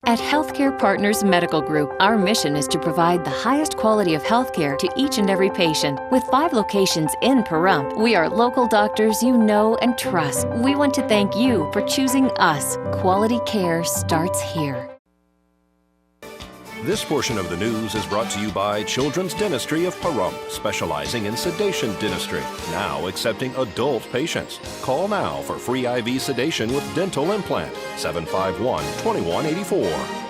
At Healthcare Partners Medical Group, our mission is to provide the highest quality of healthcare to each and every patient. With 5 locations in Pahrump, we are local doctors you know and trust. We want to thank you for choosing us. Quality care starts here. This portion of the news is brought to you by Children's Dentistry of Pahrump, specializing in sedation dentistry, now accepting adult patients. Call now for free IV sedation with dental implant, 751-2184.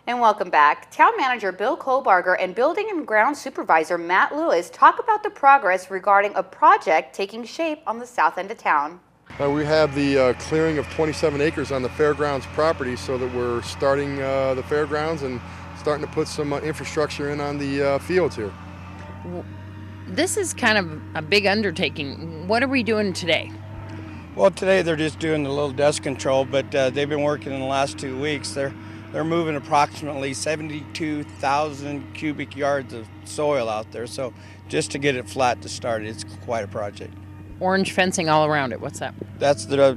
And welcome back. Town Manager Bill Kohlbarger and Building and Ground Supervisor Matt Lewis talk about the progress regarding a project taking shape on the south end of town. We have the clearing of 27 acres on the Fairgrounds property, so that we're starting the Fairgrounds and starting to put some infrastructure in on the fields here. This is kind of a big undertaking. What are we doing today? Well, today they're just doing a little dust control, but they've been working in the last 2 weeks. They're moving approximately 72,000 cubic yards of soil out there, so just to get it flat to start, it's quite a project. Orange fencing all around it. What's that? That's the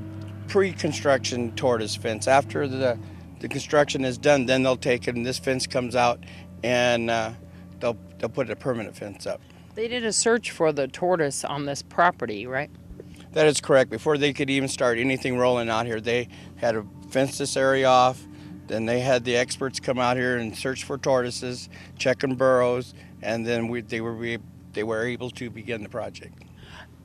pre-construction tortoise fence. After the construction is done, then they'll take it and this fence comes out and they'll put a permanent fence up. They did a search for the tortoise on this property, right? That is correct. Before they could even start anything rolling out here, they had to fence this area off. Then they had the experts come out here and search for tortoises, checking burrows, and then they were able to begin the project.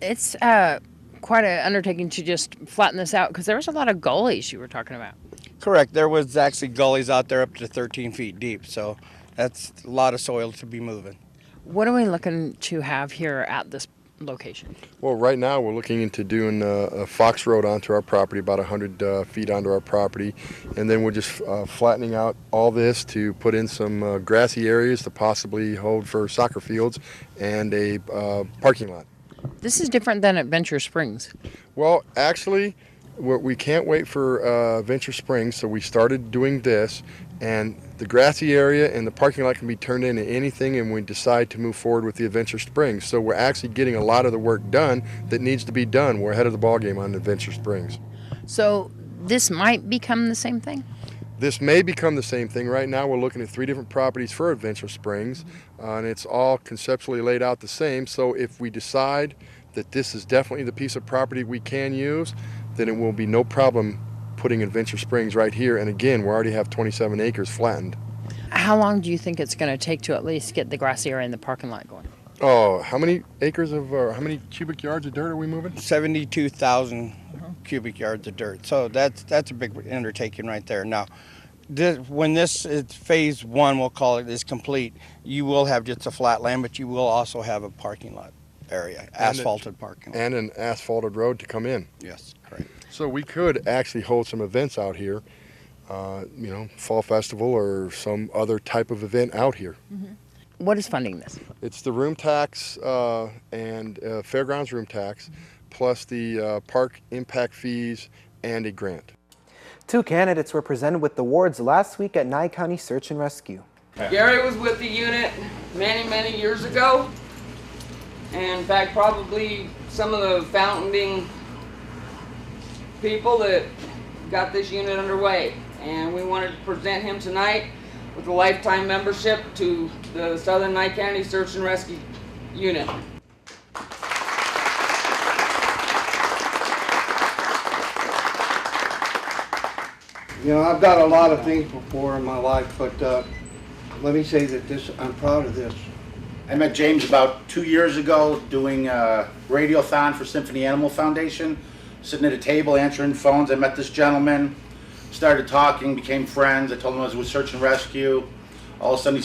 It's quite an undertaking to just flatten this out because there was a lot of gullies you were talking about. Correct. There was actually gullies out there up to 13 feet deep, so that's a lot of soil to be moving. What are we looking to have here at this location? Well, right now we're looking into doing a Fox Road onto our property, about 100 feet onto our property, and then we're just flattening out all this to put in some grassy areas to possibly hold for soccer fields and a parking lot. This is different than at Venture Springs. Well, actually, we can't wait for Venture Springs, so we started doing this, and the grassy area and the parking lot can be turned into anything, and we decide to move forward with the Venture Springs. So we're actually getting a lot of the work done that needs to be done. We're ahead of the ballgame on the Venture Springs. So this might become the same thing? This may become the same thing. Right now we're looking at 3 different properties for Adventure Springs, and it's all conceptually laid out the same. So if we decide that this is definitely the piece of property we can use, then it will be no problem putting Adventure Springs right here. And again, we already have 27 acres flattened. How long do you think it's going to take to at least get the grassy area and the parking lot going? Oh, how many acres of, how many cubic yards of dirt are we moving? 72,000 cubic yards of dirt. So that's a big undertaking right there. Now, when this is phase 1, we'll call it, is complete, you will have just a flat land, but you will also have a parking lot area, asphalted parking lot. And an asphalted road to come in. Yes, correct. So we could actually hold some events out here, fall festival or some other type of event out here. Mm-hmm. What is funding this? It's the room tax and Fairgrounds room tax, plus the park impact fees and a grant. 2 candidates were presented with awards last week at Nye County Search and Rescue. Gary was with the unit many years ago, and in fact probably some of the founding people that got this unit underway, and we wanted to present him tonight with a lifetime membership to the Southern Nye County Search and Rescue Unit. You know, I've got a lot of things before in my life, but let me say that I'm proud of this. I met James about 2 years ago doing a radiothon for Symphony Animal Foundation, sitting at a table answering phones. I met this gentleman, started talking, became friends. I told him I was with Search and Rescue. All of a sudden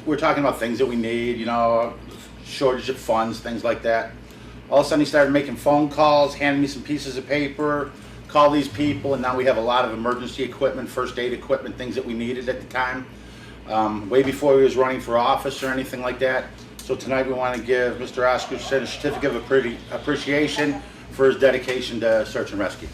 we were talking about things that we need, shortage of funds, things like that. All of a sudden he started making phone calls, handing me some pieces of paper, call these people, and now we have a lot of emergency equipment, first aid equipment, things that we needed at the time, way before he was running for office or anything like that. So tonight we want to give Mr. Oscarson a certificate of appreciation for his dedication to Search and Rescue.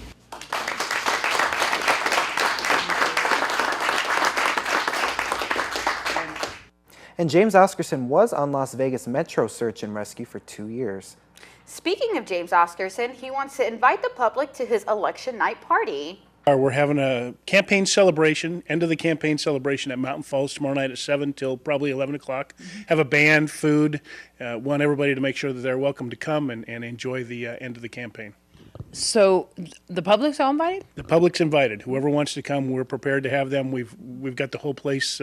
And James Oscarson was on Las Vegas Metro Search and Rescue for 2 years. Speaking of James Oscarson, he wants to invite the public to his election night party. We're having a campaign celebration, end of the campaign celebration at Mountain Falls tomorrow night at 7 till probably 11 o'clock. Have a band, food. Want everybody to make sure that they're welcome to come and enjoy the end of the campaign. So the public's all invited? The public's invited. Whoever wants to come, we're prepared to have them. We've got the whole place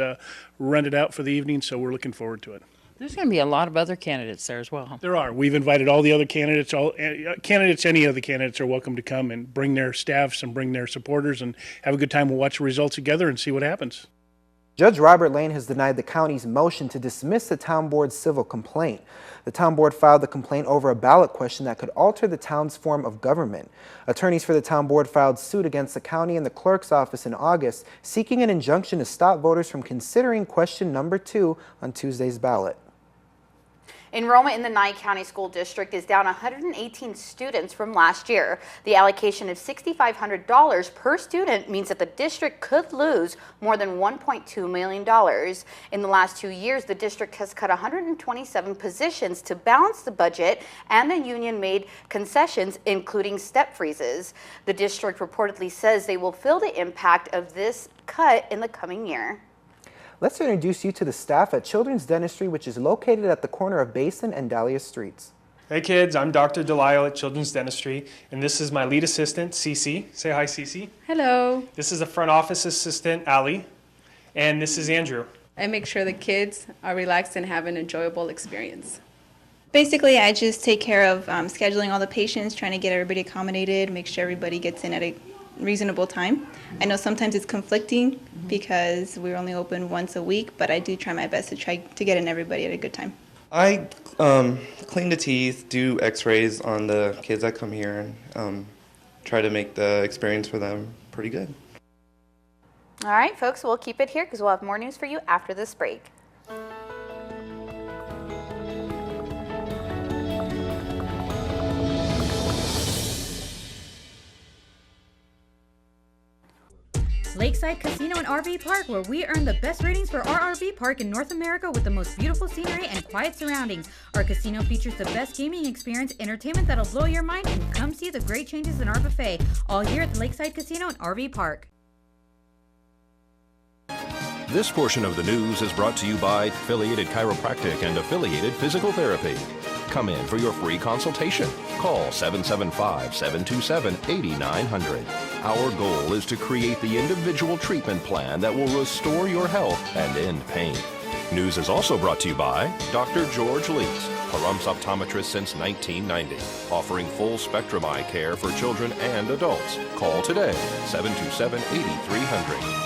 rented out for the evening, so we're looking forward to it. There's going to be a lot of other candidates there as well. There are. We've invited all the other candidates. Any of the candidates are welcome to come and bring their staffs and bring their supporters and have a good time. We'll watch the results together and see what happens. Judge Robert Lane has denied the county's motion to dismiss the town board's civil complaint. The town board filed the complaint over a ballot question that could alter the town's form of government. Attorneys for the town board filed suit against the county and the clerk's office in August, seeking an injunction to stop voters from considering question number 2 on Tuesday's ballot. Enrollment in the Nye County School District is down 118 students from last year. The allocation of $6,500 per student means that the district could lose more than $1.2 million. In the last 2 years, the district has cut 127 positions to balance the budget, and the union made concessions, including step freezes. The district reportedly says they will feel the impact of this cut in the coming year. Let's introduce you to the staff at Children's Dentistry, which is located at the corner of Basin and Dahlia Streets. Hey kids, I'm Dr. Delisle at Children's Dentistry, and this is my lead assistant, Cece. Say hi, Cece. Hello. This is a front office assistant, Ali, and this is Andrew. I make sure the kids are relaxed and have an enjoyable experience. Basically, I just take care of scheduling all the patients, trying to get everybody accommodated, make sure everybody gets in at a reasonable time. I know sometimes it's conflicting because we're only open once a week, but I do try my best to try to get in everybody at a good time. I clean the teeth, do x-rays on the kids that come here, and try to make the experience for them pretty good. All right, folks, we'll keep it here because we'll have more news for you after this break. Lakeside Casino and RV Park, where we earn the best ratings for our RV park in North America with the most beautiful scenery and quiet surroundings. Our casino features the best gaming experience, entertainment that'll blow your mind, and come see the great changes in our buffet. All here at the Lakeside Casino and RV Park. This portion of the news is brought to you by Affiliated Chiropractic and Affiliated Physical Therapy. Come in for your free consultation. Call 775-727-8900. Our goal is to create the individual treatment plan that will restore your health and end pain. News is also brought to you by Dr. George Leaks, Pahrumps optometrist since 1990, offering full spectrum eye care for children and adults. Call today, 727-8300.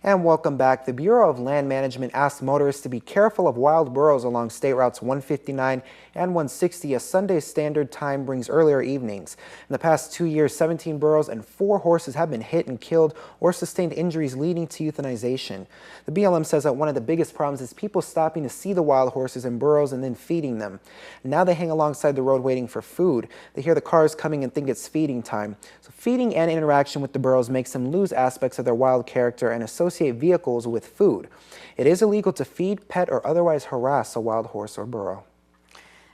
And welcome back. The Bureau of Land Management asked motorists to be careful of wild burros along State Routes 159 and 160 as Sunday standard time brings earlier evenings. In the past 2 years, 17 burros and 4 horses have been hit and killed or sustained injuries leading to euthanization. The BLM says that one of the biggest problems is people stopping to see the wild horses and burros and then feeding them. Now they hang alongside the road waiting for food. They hear the cars coming and think it's feeding time. So feeding and interaction with the burros makes them lose aspects of their wild character and associate vehicles with food. It is illegal to feed, pet, or otherwise harass a wild horse or burro.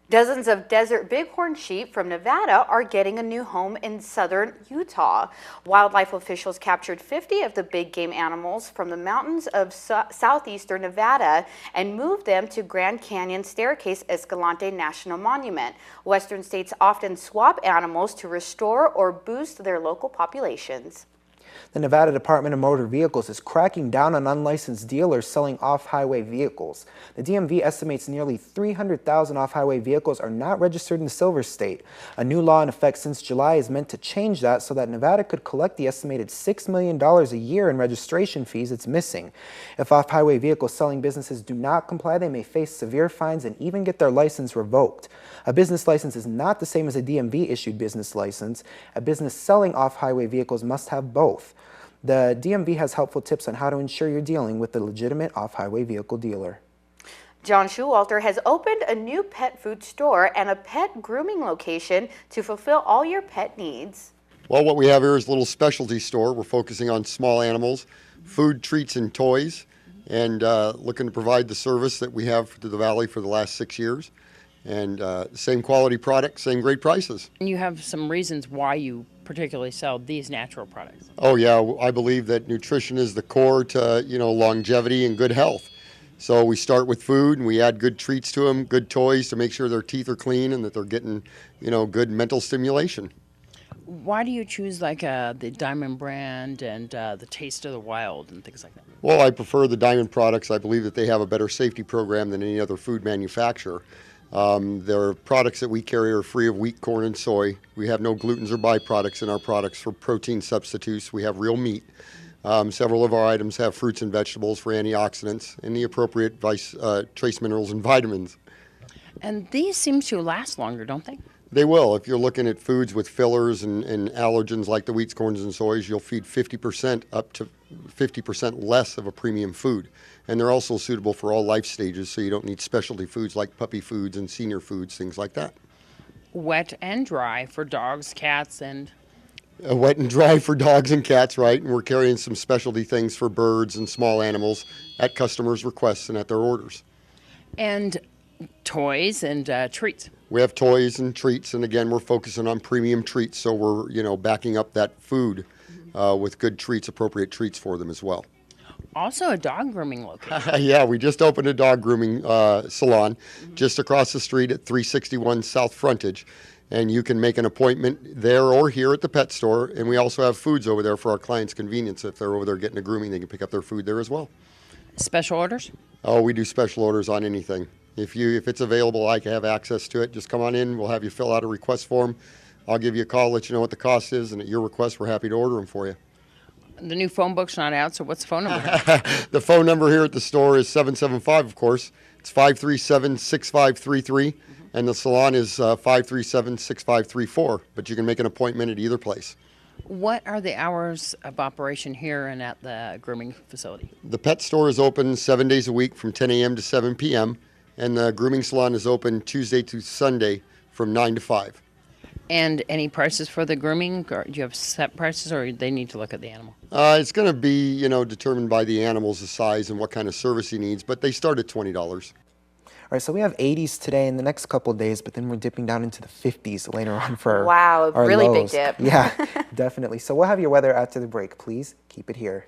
Dozens of desert bighorn sheep from Nevada are getting a new home in southern Utah. Wildlife officials captured 50 of the big game animals from the mountains of southeastern Nevada and moved them to Grand Canyon Staircase Escalante National Monument. Western states often swap animals to restore or boost their local populations. The Nevada Department of Motor Vehicles is cracking down on unlicensed dealers selling off-highway vehicles. The DMV estimates nearly 300,000 off-highway vehicles are not registered in the Silver State. A new law in effect since July is meant to change that so that Nevada could collect the estimated $6 million a year in registration fees it's missing. If off-highway vehicle selling businesses do not comply, they may face severe fines and even get their license revoked. A business license is not the same as a DMV-issued business license. A business selling off-highway vehicles must have both. The DMV has helpful tips on how to ensure you're dealing with a legitimate off-highway vehicle dealer. John Showalter has opened a new pet food store and a pet grooming location to fulfill all your pet needs. Well, what we have here is a little specialty store. We're focusing on small animals, food, treats, and toys, and looking to provide the service that we have to the Valley for the last 6 years. And same quality product, same great prices. You have some reasons why you particularly sell these natural products? Oh yeah, I believe that nutrition is the core to, longevity and good health. So we start with food and we add good treats to them, good toys to make sure their teeth are clean and that they're getting, good mental stimulation. Why do you choose like the Diamond brand and the Taste of the Wild and things like that? Well, I prefer the Diamond products. I believe that they have a better safety program than any other food manufacturer. Their products that we carry are free of wheat, corn, and soy. We have no glutens or byproducts in our products for protein substitutes. We have real meat. Several of our items have fruits and vegetables for antioxidants and the appropriate trace minerals and vitamins. And these seem to last longer, don't they? They will. If you're looking at foods with fillers and allergens like the wheats, corns, and soys, you'll feed 50% up to 50% less of a premium food. And they're also suitable for all life stages, so you don't need specialty foods like puppy foods and senior foods, things like that. Wet and dry for dogs, cats, and... Wet and dry for dogs and cats, right? And we're carrying some specialty things for birds and small animals at customers' requests and at their orders. And toys and treats. We have toys and treats, and again, we're focusing on premium treats, so we're, backing up that food with good treats, appropriate treats for them as well. Also a dog grooming location. Yeah, we just opened a dog grooming salon just across the street at 361 South Frontage, and you can make an appointment there or here at the pet store, and we also have foods over there for our clients' convenience. If they're over there getting a grooming, they can pick up their food there as well. Special orders? Oh, we do special orders on anything. If it's available, I can have access to it. Just come on in. We'll have you fill out a request form. I'll give you a call, let you know what the cost is, and at your request, we're happy to order them for you. The new phone book's not out, so what's the phone number? The phone number here at the store is 775, of course. It's 537-6533, and the salon is 537-6534. But you can make an appointment at either place. What are the hours of operation here and at the grooming facility? The pet store is open 7 days a week from 10 a.m. to 7 p.m., and the grooming salon is open Tuesday to Sunday from 9 to 5. And any prices for the grooming? Or do you have set prices, or they need to look at the animal? It's going to be, determined by the animal's size and what kind of service he needs, but they start at $20. All right, so we have 80s today in the next couple of days, but then we're dipping down into the 50s later on for wow, our really lows. big dip. Yeah, definitely. So we'll have your weather after the break. Please keep it here.